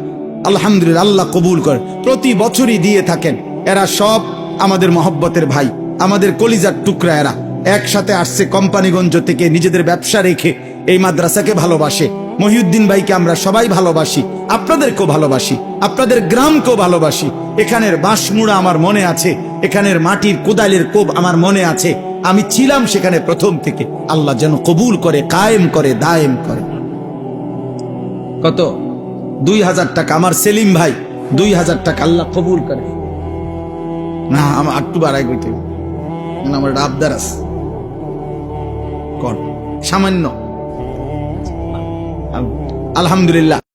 আলহামদুলিল্লাহ, আল্লাহ কবুল করে। প্রতি বছরই দিয়ে থাকেন। এরা সব আমাদের মহব্বতের ভাই, আমাদের কলিজার টুকরা। এরা একসাথে আসছে কোম্পানিগঞ্জ থেকে, নিজেদের ব্যবসা রেখে এই মাদ্রাসাকে ভালোবাসে। মহিউদ্দিন ভাইকে আমরা সবাই ভালোবাসি, আপনাদেরকেও ভালোবাসি, আপনাদের গ্রামকেও ভালোবাসি। এখানের বাঁশমুড়া আমার মনে আছে, এখানের মাটির কোদালের কোপ আমার মনে আছে। আমি ছিলাম সেখানে প্রথম থেকে। আল্লাহ যেন কবুল করে, কায়েম করে, দায়েম করে। কত? 2,000 টাকা। আমার সেলিম ভাই 2,000 টাকা। আল্লাহ কবুল করে। না, আমার একটু বাড়াই কইতে, আমার আবদার আছে, কর সামান্য। আলহামদুলিল্লাহ।